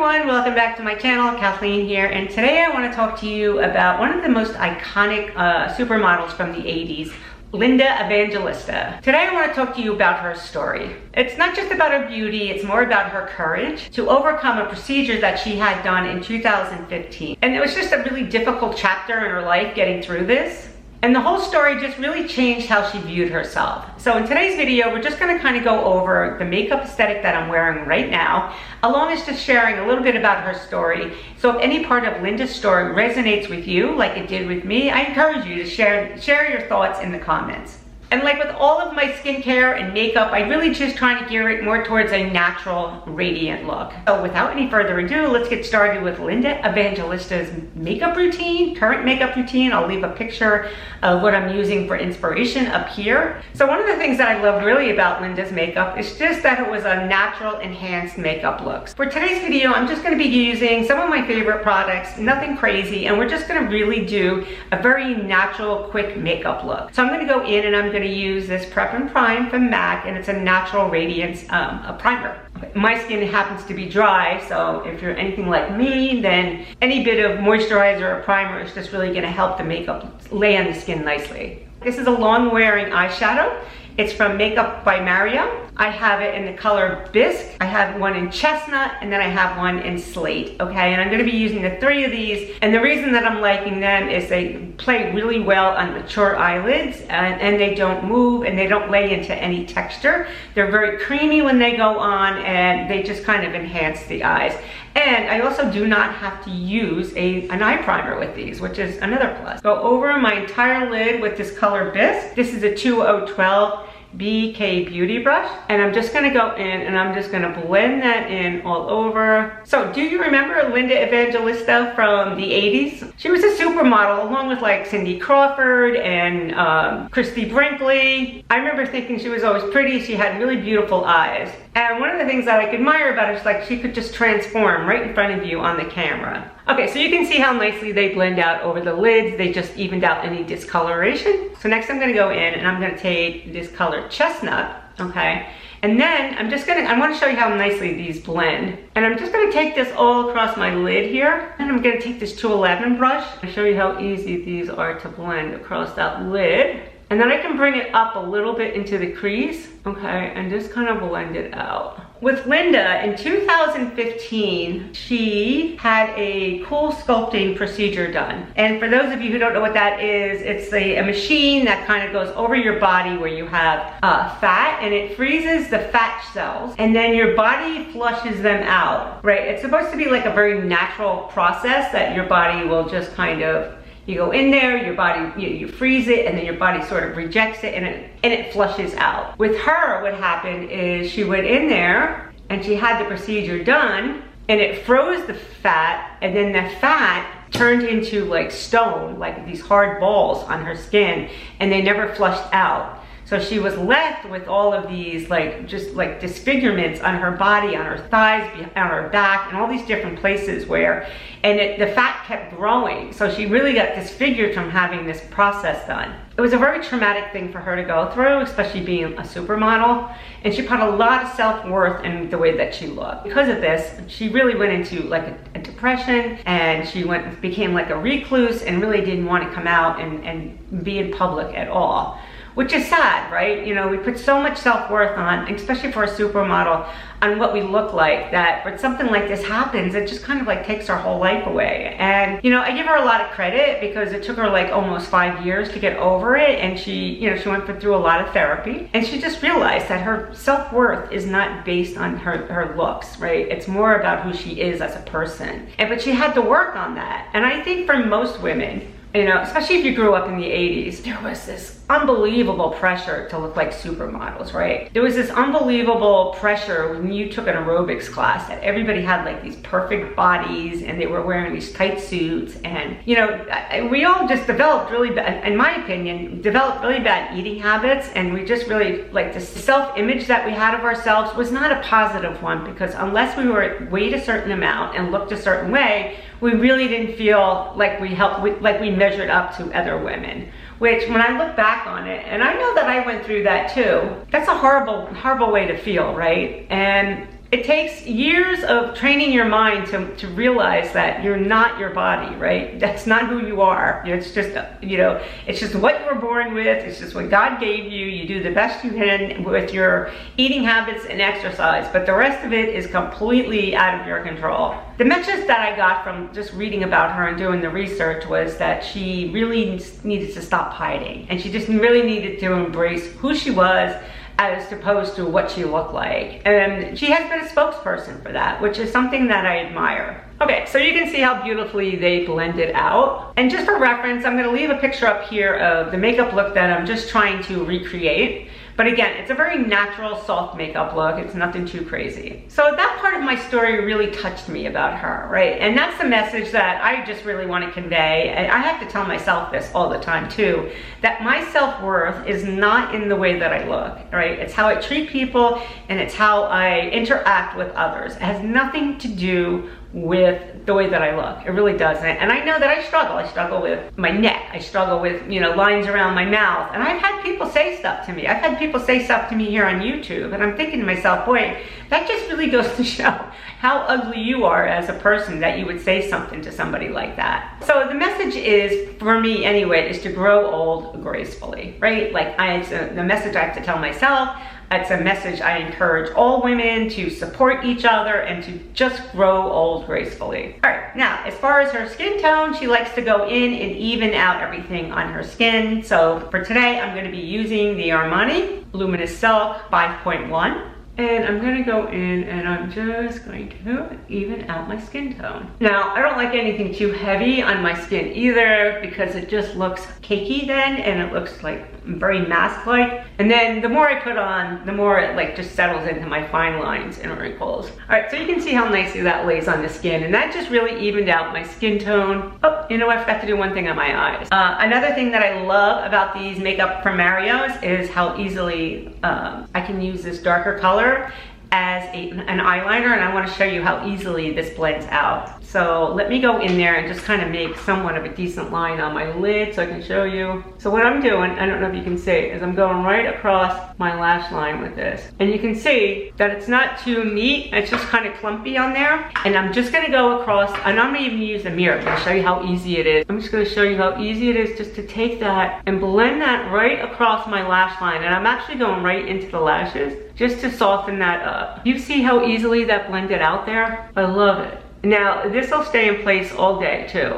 everyone, welcome back to my channel. Kathleen here, and today I want to talk to you about one of the most iconic supermodels from the 80s, Linda Evangelista. Today I want to talk to you about her story. It's not just about her beauty, it's more about her courage to overcome a procedure that she had done in 2015. And it was just a really difficult chapter in her life getting through this. And the whole story just really changed how she viewed herself. So in today's video, we're just gonna kind of go over the makeup aesthetic that I'm wearing right now, along with just sharing a little bit about her story. So if any part of Linda's story resonates with you, like it did with me, I encourage you to share your thoughts in the comments. And like with all of my skincare and makeup, I really just trying to gear it more towards a natural, radiant look. So without any further ado, let's get started with Linda Evangelista's makeup routine, current makeup routine. I'll leave a picture of what I'm using for inspiration up here. So one of the things that I love really about Linda's makeup is just that it was a natural, enhanced makeup look. For today's video, I'm just gonna be using some of my favorite products, nothing crazy, and we're just gonna really do a very natural, quick makeup look. So I'm gonna go in and I'm gonna use this Prep and Prime from MAC, and it's a natural radiance a primer. My skin happens to be dry, so if you're anything like me, then any bit of moisturizer or primer is just really gonna help the makeup lay on the skin nicely. This is a long wearing eyeshadow. It's from Makeup by Mario. I have it in the color Bisque. I have one in Chestnut, and then I have one in Slate, okay? And I'm gonna be using the three of these, and the reason that I'm liking them is they play really well on mature eyelids, and they don't move, and they don't lay into any texture. They're very creamy when they go on, and they just kind of enhance the eyes. And I also do not have to use an eye primer with these, which is another plus. Go over my entire lid with this color Bisque. This is a 2012 BK Beauty brush, and I'm just gonna go in and I'm just gonna blend that in all over. So do you remember Linda Evangelista from the 80s? She was a supermodel along with like Cindy Crawford and Christy Brinkley. I remember thinking she was always pretty. She had really beautiful eyes. And one of the things that I admire about her is like she could just transform right in front of you on the camera. Okay, so you can see how nicely they blend out over the lids. They just evened out any discoloration. So next I'm gonna go in and I'm gonna take this color Chestnut, okay? And then I wanna show you how nicely these blend. And I'm just gonna take this all across my lid here. And I'm gonna take this 211 brush and show you how easy these are to blend across that lid. And then I can bring it up a little bit into the crease, okay, and just kind of blend it out. With Linda, in 2015, she had a CoolSculpting procedure done. And for those of you who don't know what that is, it's a machine that kind of goes over your body where you have fat, and it freezes the fat cells, and then your body flushes them out, right? It's supposed to be like a very natural process that your body will just kind of, you go in there, your body, you freeze it, and then your body sort of rejects it, and it flushes out. With her, what happened is she went in there and she had the procedure done, and it froze the fat, and then the fat turned into like stone, like these hard balls on her skin, and they never flushed out. So she was left with all of these just like disfigurements on her body, on her thighs, on her back, and all these different places the fat kept growing. So she really got disfigured from having this process done. It was a very traumatic thing for her to go through, especially being a supermodel. And she put a lot of self-worth in the way that she looked. Because of this, she really went into like a depression, and she became like a recluse and really didn't want to come out and be in public at all. Which is sad, right? You know, we put so much self-worth on, especially for a supermodel, on what we look like, that when something like this happens, it just kind of like takes our whole life away. And, you know, I give her a lot of credit because it took her like almost 5 years to get over it. And she went through a lot of therapy, and she just realized that her self-worth is not based on her looks, right? It's more about who she is as a person. But she had to work on that. And I think for most women, you know, especially if you grew up in the 80s, there was this unbelievable pressure to look like supermodels, right? There was this unbelievable pressure when you took an aerobics class that everybody had like these perfect bodies, and they were wearing these tight suits, and you know, we all just developed really bad, in my opinion, developed really bad eating habits, and we just really, like, the self-image that we had of ourselves was not a positive one, because unless we were weighed a certain amount and looked a certain way, we really didn't feel like we measured up to other women. Which, when I look back on it, and I know that I went through that too, that's a horrible, horrible way to feel, right? And It takes years of training your mind to realize that you're not your body, right? That's not who you are. It's just, you know, it's just what you were born with. It's just what God gave you. You do the best you can with your eating habits and exercise, but the rest of it is completely out of your control. The message that I got from just reading about her and doing the research was that she really needed to stop hiding, and she just really needed to embrace who she was as opposed to what she looked like. And she has been a spokesperson for that, which is something that I admire. Okay, so you can see how beautifully they blended out. And just for reference, I'm gonna leave a picture up here of the makeup look that I'm just trying to recreate. But again, it's a very natural, soft makeup look. It's nothing too crazy. So that part of my story really touched me about her, right? And that's the message that I just really want to convey. And I have to tell myself this all the time too, that my self-worth is not in the way that I look, right? It's how I treat people and it's how I interact with others. It has nothing to do with the way that I look. It really doesn't. And I know that I struggle. I struggle with my neck. I struggle with, you know, lines around my mouth. And I've had people say stuff to me. I've had people say stuff to me here on YouTube. And I'm thinking to myself, boy, that just really goes to show how ugly you are as a person that you would say something to somebody like that. So the message is, for me anyway, is to grow old gracefully, right? Like it's the message I have to tell myself. It's a message I encourage all women to support each other and to just grow old gracefully. All right, now, as far as her skin tone, she likes to go in and even out everything on her skin. So for today, I'm gonna be using the Armani Luminous Silk 5.1. And I'm gonna go in and I'm just going to even out my skin tone. Now, I don't like anything too heavy on my skin either because it just looks cakey then and it looks like very mask-like. And then the more I put on, the more it like just settles into my fine lines and wrinkles. All right, so you can see how nicely that lays on the skin, and that just really evened out my skin tone. Oh, you know what, I forgot to do one thing on my eyes. Another thing that I love about these makeup from Mario's is how easily I can use this darker color as an eyeliner, and I want to show you how easily this blends out. So let me go in there and just kind of make somewhat of a decent line on my lid so I can show you. So what I'm doing, I don't know if you can see, is I'm going right across my lash line with this. And you can see that it's not too neat, it's just kind of clumpy on there. And I'm just gonna go across, and I'm gonna even use a mirror to show you how easy it is. I'm just gonna show you how easy it is just to take that and blend that right across my lash line. And I'm actually going right into the lashes just to soften that up. You see how easily that blended out there? I love it. Now, this will stay in place all day too.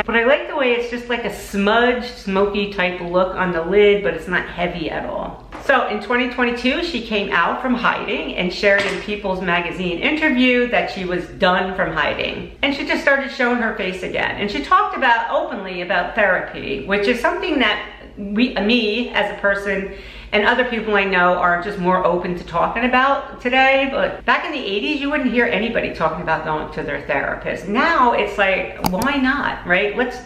But I like the way it's just like a smudged, smoky type look on the lid, but it's not heavy at all. So in 2022, she came out from hiding and shared in People's Magazine interview that she was done from hiding. And she just started showing her face again. And she talked about openly about therapy, which is something that me as a person and other people I know are just more open to talking about today. But back in the 80s, you wouldn't hear anybody talking about going to their therapist. Now it's like, why not, right? Let's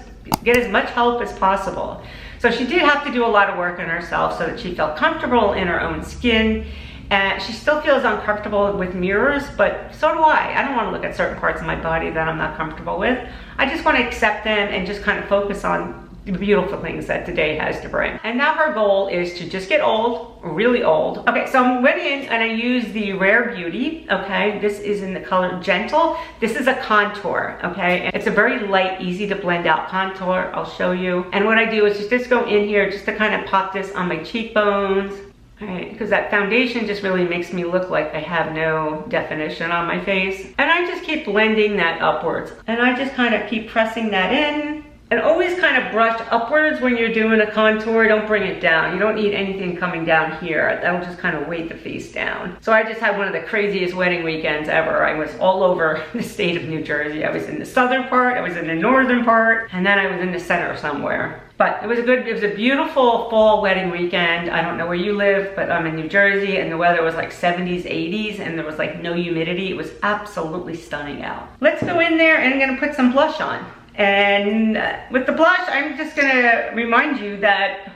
get as much help as possible. So she did have to do a lot of work on herself so that she felt comfortable in her own skin. And she still feels uncomfortable with mirrors, but so do I. I don't want to look at certain parts of my body that I'm not comfortable with. I just want to accept them and just kind of focus on the beautiful things that today has to bring. And now her goal is to just get old, really old. Okay, so I went in and I used the Rare Beauty, okay? This is in the color Gentle. This is a contour, okay? It's a very light, easy to blend out contour. I'll show you. And what I do is just go in here just to kind of pop this on my cheekbones. All right, because that foundation just really makes me look like I have no definition on my face. And I just keep blending that upwards. And I just kind of keep pressing that in. And always kind of brush upwards when you're doing a contour. Don't bring it down. You don't need anything coming down here. That'll just kind of weight the face down. So I just had one of the craziest wedding weekends ever. I was all over the state of New Jersey. I was in the southern part, I was in the northern part, and then I was in the center somewhere. But it was a beautiful fall wedding weekend. I don't know where you live, but I'm in New Jersey and the weather was like 70s, 80s, and there was like no humidity. It was absolutely stunning out. Let's go in there and I'm gonna put some blush on. And with the blush, I'm just gonna remind you that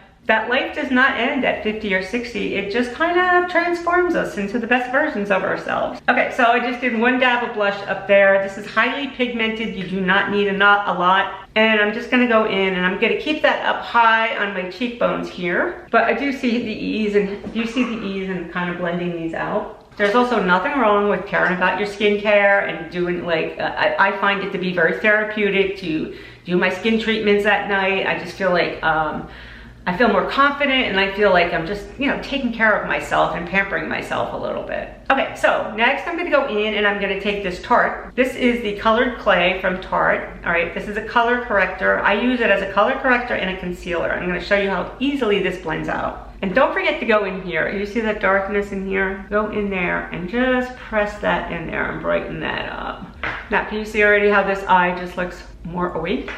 life does not end at 50 or 60. It just kind of transforms us into the best versions of ourselves. Okay, so I just did one dab of blush up there. This is highly pigmented. You do not need a lot. And I'm just gonna go in and I'm gonna keep that up high on my cheekbones here. But I do see the ease, and do you see the ease in kind of blending these out? There's also nothing wrong with caring about your skincare and doing like, I find it to be very therapeutic to do my skin treatments at night. I just feel like, I feel more confident and I feel like I'm just, you know, taking care of myself and pampering myself a little bit. Okay, so next I'm gonna go in and I'm gonna take this Tarte. This is the colored clay from Tarte. All right, this is a color corrector. I use it as a color corrector and a concealer. I'm gonna show you how easily this blends out. And don't forget to go in here. You see that darkness in here? Go in there and just press that in there and brighten that up. Now, can you see already how this eye just looks more awake?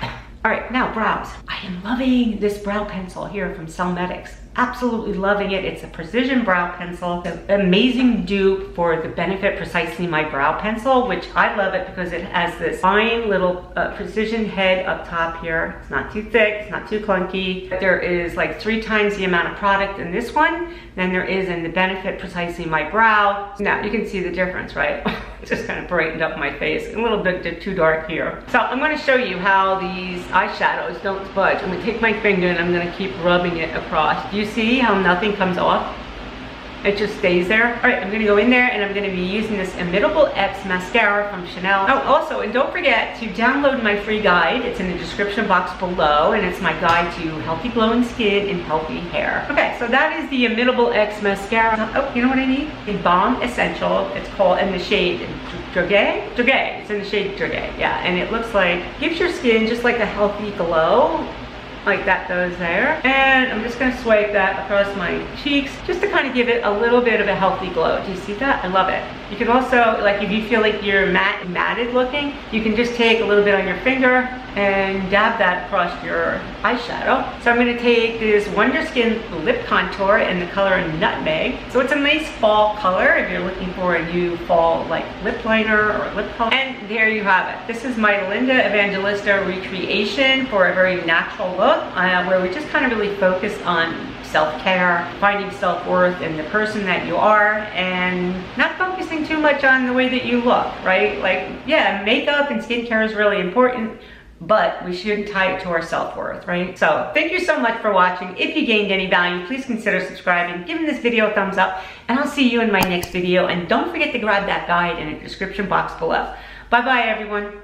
All right, now brows. I am loving this brow pencil here from Cellmetics. Absolutely loving it. It's a precision brow pencil. It's an amazing dupe for the Benefit Precisely My Brow Pencil, which I love it because it has this fine little precision head up top here. It's not too thick, it's not too clunky. There is like 3 times the amount of product in this one than there is in the Benefit Precisely My Brow. Now you can see the difference, right? It just kind of brightened up my face. A little bit too dark here. So I'm going to show you how these eyeshadows don't budge. I'm going to take my finger and I'm going to keep rubbing it across. Do you see how nothing comes off? It just stays there. All right, I'm gonna go in there and I'm gonna be using this Imitable X mascara from Chanel. Oh, also, and don't forget to download my free guide. It's in the description box below, and it's my guide to healthy glowing skin and healthy hair. Okay, so that is the Imitable X mascara. Oh, you know what I need? A Balm Essential. It's called in the shade Dragé? Dragé. It's in the shade Dragé, yeah. And it looks like, gives your skin just like a healthy glow, like that does there. And I'm just gonna swipe that across my cheeks just to kind of give it a little bit of a healthy glow. Do you see that? I love it. You can also, like if you feel like you're matted looking, you can just take a little bit on your finger and dab that across your eyeshadow. So I'm gonna take this Wonderskin Lip Contour in the color Nutmeg. So it's a nice fall color if you're looking for a new fall like lip liner or lip color. And there you have it. This is my Linda Evangelista recreation for a very natural look, where we just kind of really focused on self-care, finding self-worth in the person that you are, and not focusing too much on the way that you look, right? Like, yeah, makeup and skincare is really important, but we shouldn't tie it to our self-worth, right? So thank you so much for watching. If you gained any value, please consider subscribing, giving this video a thumbs up, and I'll see you in my next video. And don't forget to grab that guide in the description box below. Bye-bye, everyone.